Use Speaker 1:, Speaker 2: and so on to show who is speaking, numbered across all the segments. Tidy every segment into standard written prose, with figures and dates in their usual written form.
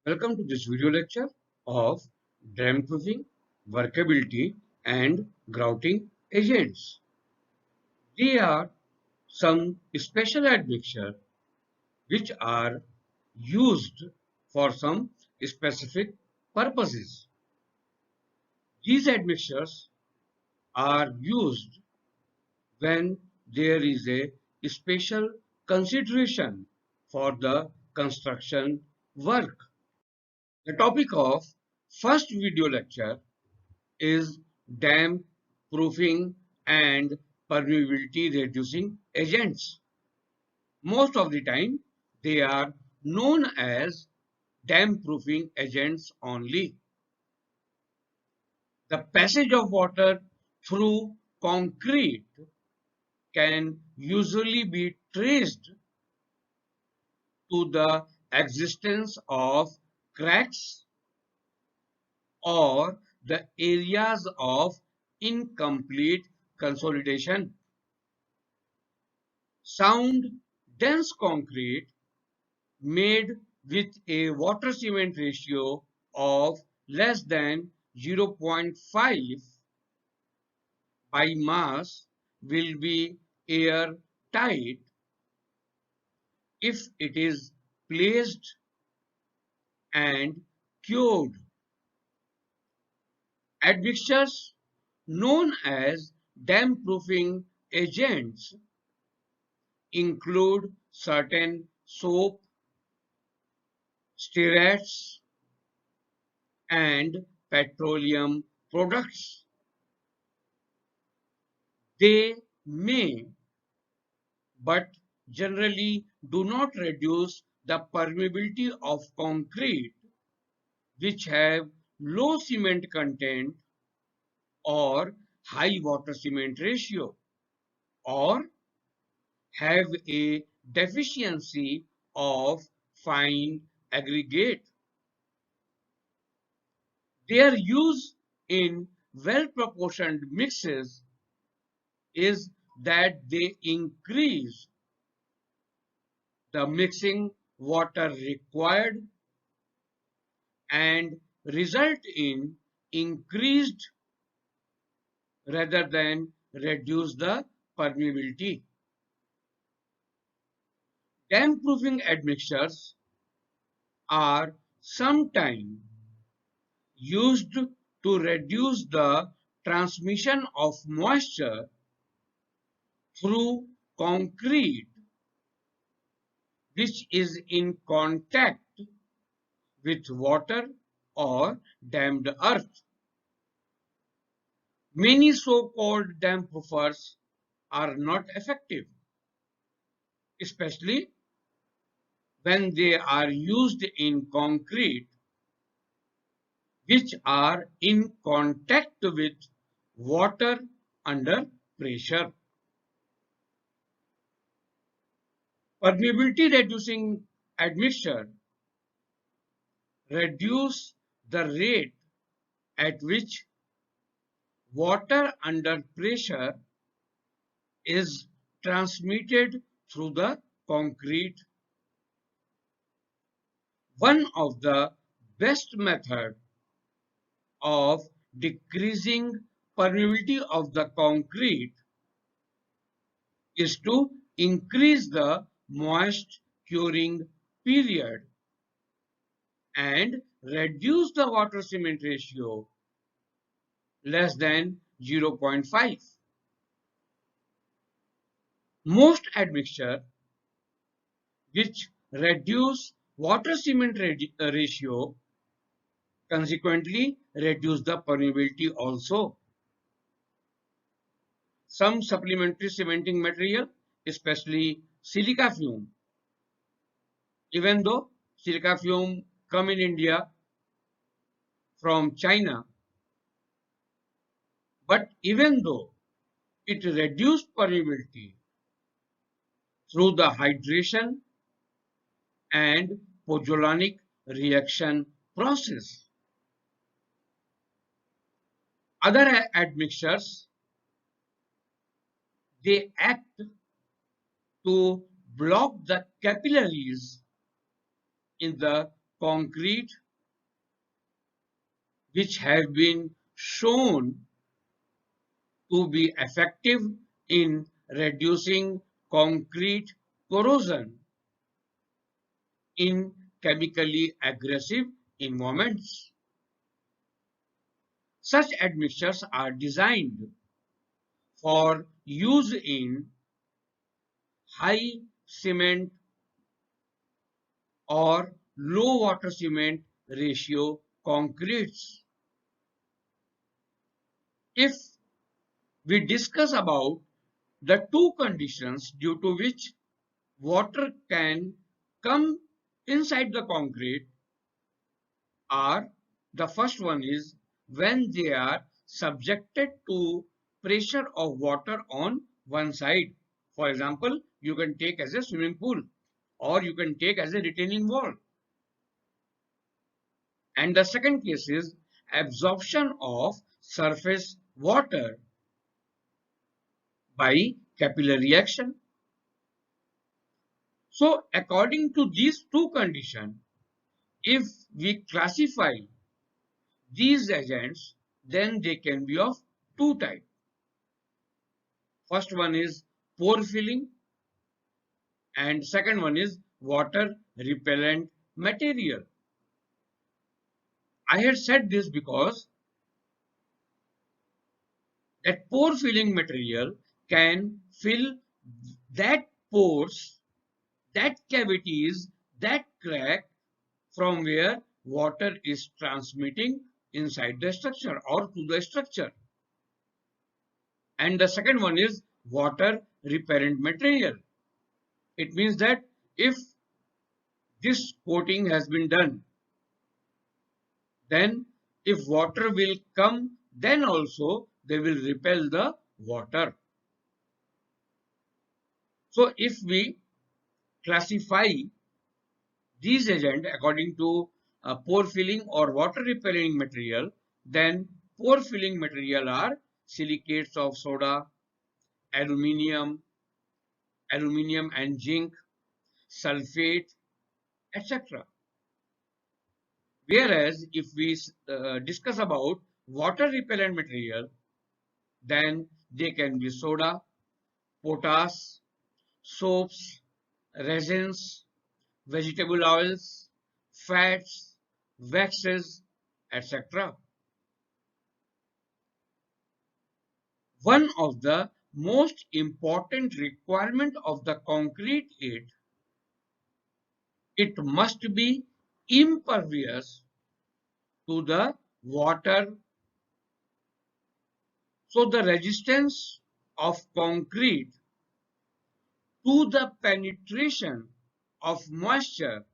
Speaker 1: Welcome to this video lecture of dam-proofing, workability and grouting agents. They are some special admixtures which are used for some specific purposes. These admixtures are used when there is a special consideration for the construction work. The topic of first video lecture is dam proofing and permeability reducing agents. Most of the time, they are known as dam proofing agents only. The passage of water through concrete can usually be traced to the existence of cracks or the areas of incomplete consolidation. Sound, dense concrete made with a water cement ratio of less than 0.5 by mass will be airtight if it is placed and cured. Admixtures known as dam proofing agents include certain soap, stearates, and petroleum products. They may, but generally do not reduce the permeability of concrete which have low cement content or high water cement ratio or have a deficiency of fine aggregate. Their use in well-proportioned mixes is that they increase the mixing water required and result in increased rather than reduce the permeability. Dam proofing admixtures are sometimes used to reduce the transmission of moisture through concrete which is in contact with water or dammed earth. Many so-called dam proofers are not effective, especially when they are used in concrete which are in contact with water under pressure. Permeability reducing admixture reduce the rate at which water under pressure is transmitted through the concrete. One of the best methods of decreasing permeability of the concrete is to increase the moist curing period and reduce the water cement ratio less than 0.5. Most admixture which reduce water cement ratio consequently reduce the permeability also. Some supplementary cementing material, especially silica fume, even though silica fume come in India from China, but even though it reduced permeability through the hydration and pozzolanic reaction process. Other admixtures, they act to block the capillaries in the concrete which have been shown to be effective in reducing concrete corrosion in chemically aggressive environments. Such admixtures are designed for use in high cement or low water cement ratio concretes. If we discuss about the two conditions due to which water can come inside the concrete are, the first one is when they are subjected to pressure of water on one side. For example, you can take as a swimming pool or you can take as a retaining wall. And the second case is absorption of surface water by capillary action. So according to these two conditions, if we classify these agents, then they can be of two types. First one is pore filling and second one is water repellent material. I had said this because that pore filling material can fill that pores, that cavities, that crack from where water is transmitting inside the structure or to the structure. And the second one is water repellent material. It means that if this coating has been done, then if water will come, then also they will repel the water. So if we classify these agents according to pore filling or water repelling material, then pore filling material are silicates of soda, aluminium, aluminium and zinc, sulfate, etc. Whereas if we discuss about water repellent material, then they can be soda, potash, soaps, resins, vegetable oils, fats, waxes, etc. One of the most important requirement of the concrete is it must be impervious to the water. So the resistance of concrete to the penetration of moisture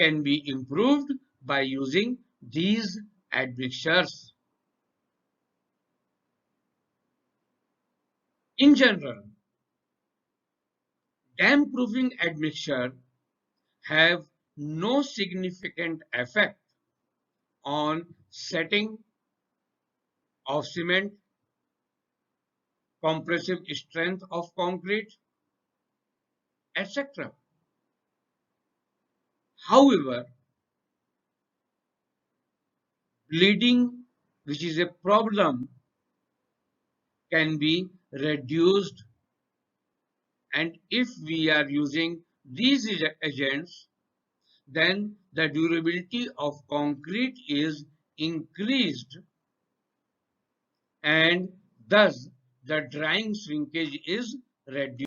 Speaker 1: can be improved by using these admixtures. In general, dam proofing admixture have no significant effect on setting of cement, compressive strength of concrete, etc. However, bleeding, which is a problem, can be reduced, and if we are using these agents, then the durability of concrete is increased and thus the drying shrinkage is reduced.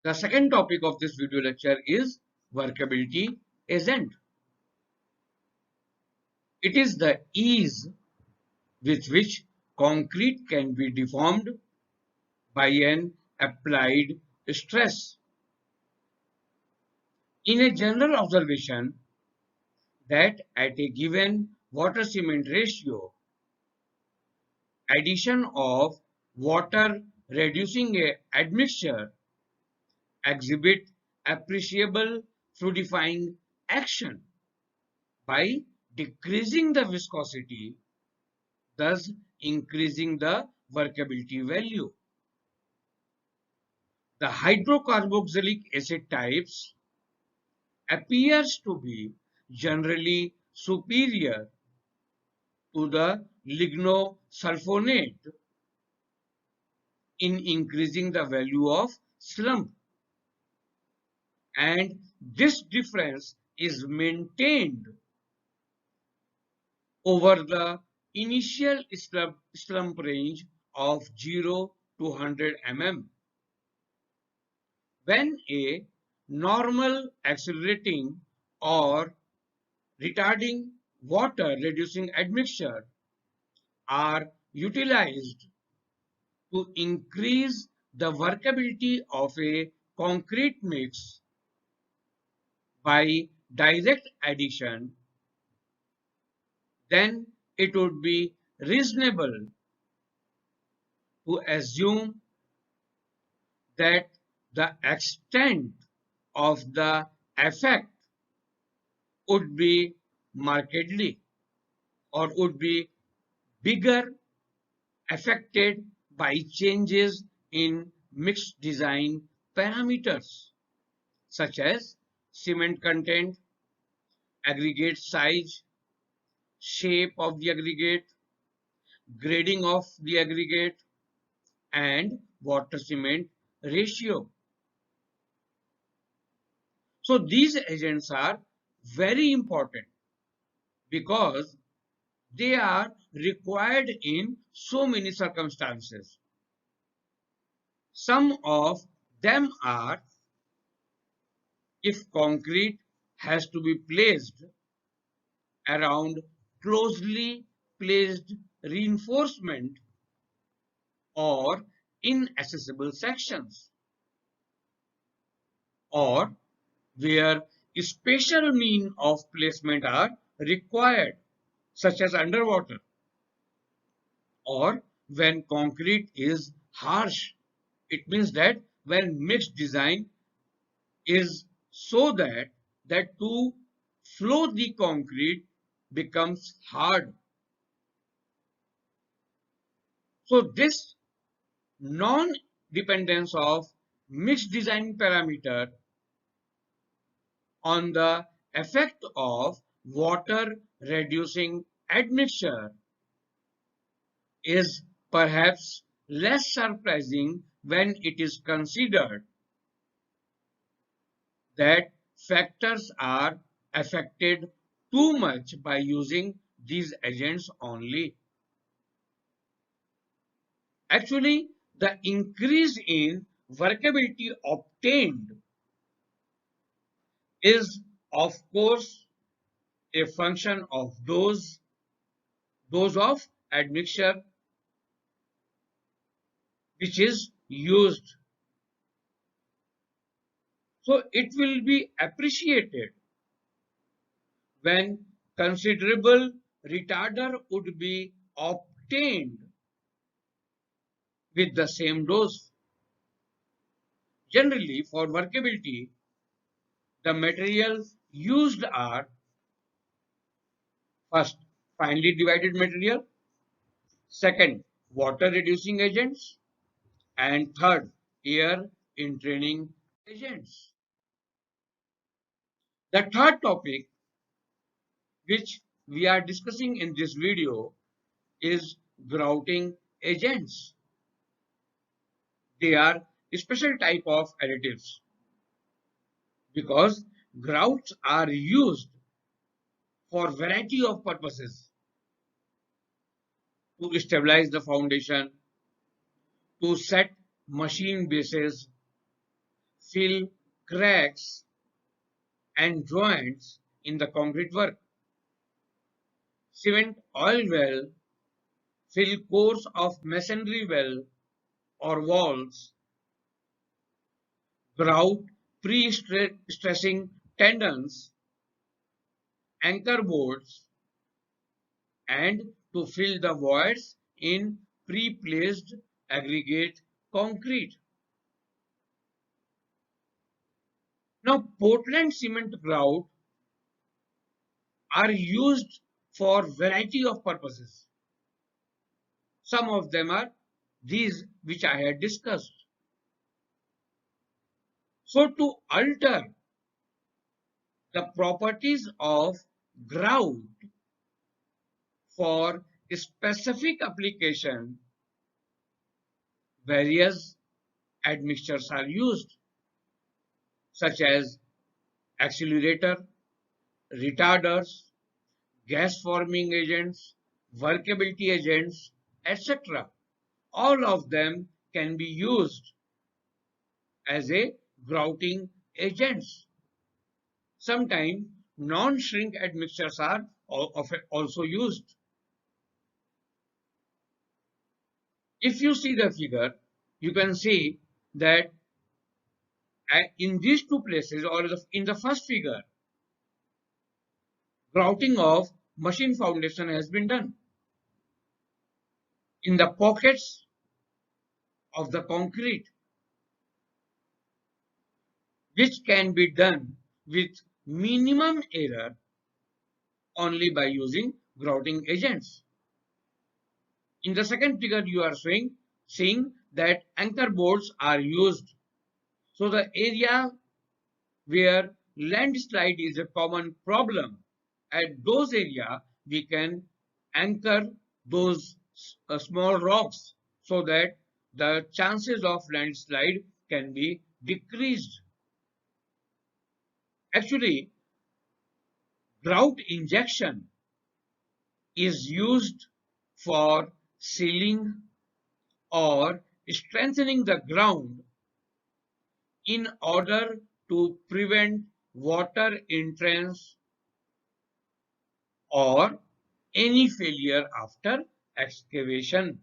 Speaker 1: The second topic of this video lecture is workability agent. It is the ease with which concrete can be deformed by an applied stress. In a general observation that at a given water cement ratio, addition of water reducing a admixture exhibit appreciable fluidifying action by decreasing the viscosity, thus increasing the workability value. The hydrocarboxylic acid types appears to be generally superior to the lignosulfonate in increasing the value of slump, and this difference is maintained over the initial slump range of 0 to 100 mm. When a normal accelerating or retarding water reducing admixture are utilized to increase the workability of a concrete mix by direct addition, then it would be reasonable to assume that the extent of the effect would be markedly or would be bigger affected by changes in mixed design parameters such as cement content, aggregate size, shape of the aggregate, grading of the aggregate, and water cement ratio. So these agents are very important because they are required in so many circumstances. Some of them are if concrete has to be placed around closely placed reinforcement or inaccessible sections, or where special means of placement are required, such as underwater, or when concrete is harsh. It means that when mixed design is so that to flow the concrete becomes hard. So this non-dependence of mixed design parameter on the effect of water reducing admixture is perhaps less surprising when it is considered that factors are affected too much by using these agents only. Actually, the increase in workability obtained is, of course, a function of dose of admixture which is used. So it will be appreciated when considerable retarder would be obtained with the same dose. Generally, for workability, the materials used are first, finely divided material, second, water reducing agents, and third, air entraining agents. The third topic which we are discussing in this video is grouting agents. They are a special type of additives because grouts are used for variety of purposes: to stabilize the foundation, to set machine bases, fill cracks and joints in the concrete work, cement oil well, fill cores of masonry well or walls, grout pre-stressing tendons, anchor boards, and to fill the voids in pre-placed aggregate concrete. Now, Portland cement grout are used for variety of purposes. Some of them are these which I had discussed. So to alter the properties of grout for specific application, various admixtures are used, such as accelerator, retarders, gas forming agents, workability agents, etc. All of them can be used as a grouting agents. Sometimes non-shrink admixtures are also used. If you see the figure, you can see that in these two places, or in the first figure, grouting of machine foundation has been done. In the pockets of the concrete, which can be done with minimum error only by using grouting agents. In the second figure, you are seeing that anchor boards are used. So the area where landslide is a common problem, at those areas we can anchor those small rocks so that the chances of landslide can be decreased. Actually, grout injection is used for sealing or strengthening the ground in order to prevent water entrance or any failure after excavation.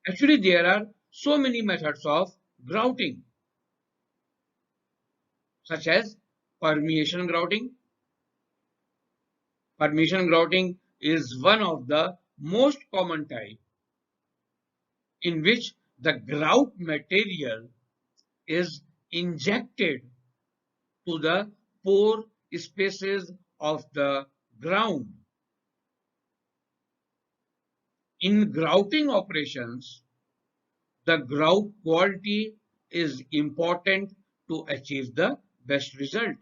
Speaker 1: Actually, there are so many methods of grouting, such as permeation grouting. Permeation grouting is one of the most common type in which the grout material is injected to the pore spaces of the ground. In grouting operations, the grout quality is important to achieve the best result.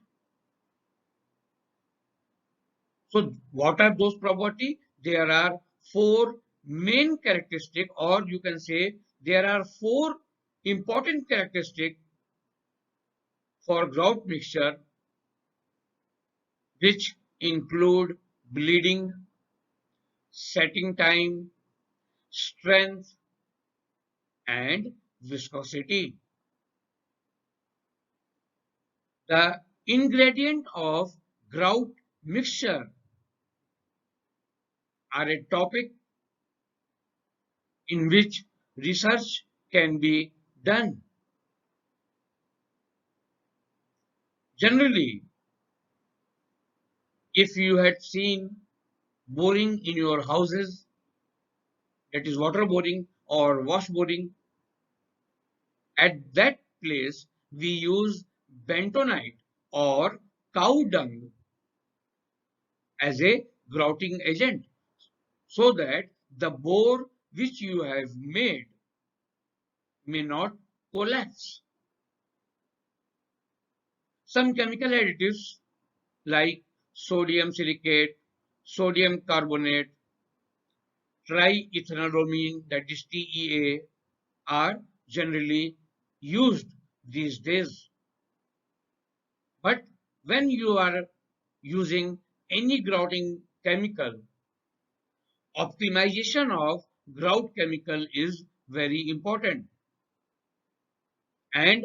Speaker 1: So what are those properties? There are four main characteristics, or you can say there are four important characteristics for grout mixture, which include bleeding, setting time, strength, and viscosity. The ingredient of grout mixture are a topic in which research can be done. Generally, if you had seen boring in your houses, that is water boring or wash boring, at that place we use bentonite or cow dung as a grouting agent so that the bore which you have made may not collapse. Some chemical additives like sodium silicate, sodium carbonate, triethanolamine, that is TEA, are generally used these days. But when you are using any grouting chemical, optimization of grout chemical is very important, and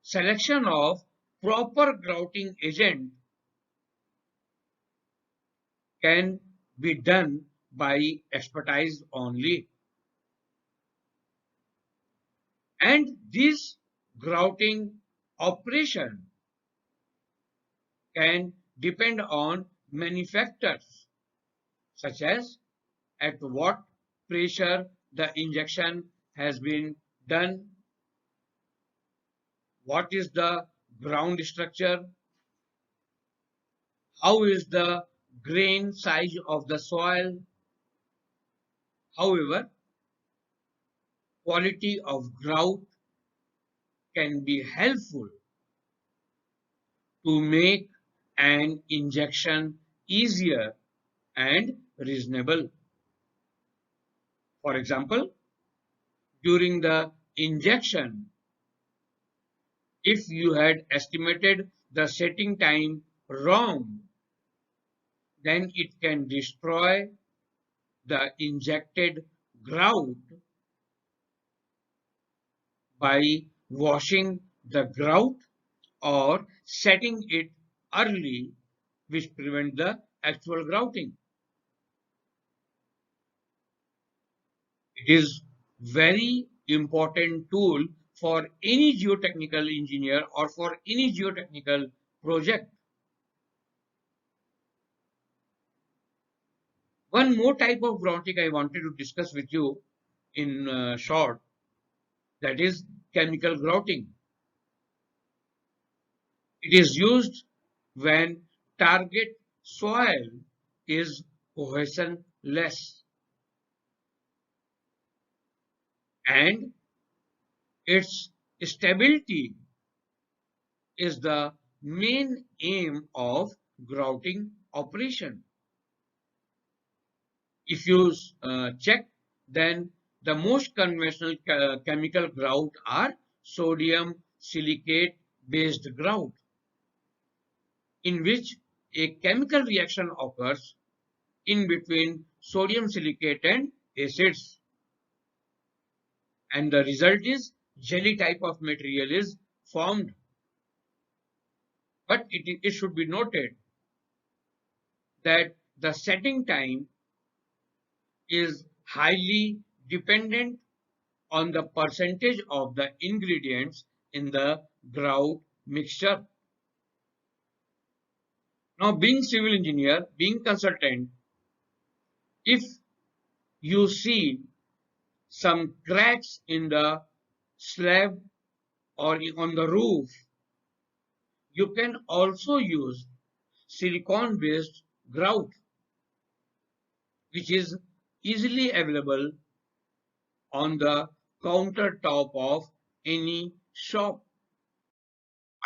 Speaker 1: selection of proper grouting agent can be done by expertise only. And this grouting operation can depend on many factors, such as at what pressure the injection has been done, what is the ground structure, how is the grain size of the soil. However, quality of grout can be helpful to make an injection easier and reasonable. For example, during the injection, if you had estimated the setting time wrong, then it can destroy the injected grout by washing the grout or setting it early, which prevent the actual grouting. It is very important tool for any geotechnical engineer or for any geotechnical project. One more type of grouting I wanted to discuss with you in short, that is chemical grouting. It is used when target soil is cohesion less and its stability is the main aim of grouting operation. If you check, then the most conventional chemical grout are sodium silicate based grout, in which a chemical reaction occurs in between sodium silicate and acids, and the result is jelly type of material is formed. But it should be noted that the setting time is highly dependent on the percentage of the ingredients in the grout mixture. Now, being civil engineer, being consultant, if you see some cracks in the slab or on the roof, you can also use silicon based grout, which is easily available on the countertop of any shop.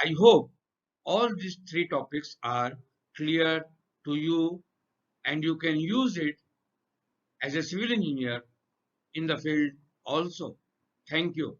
Speaker 1: I hope all these three topics are clear to you and you can use it as a civil engineer in the field also. Thank you.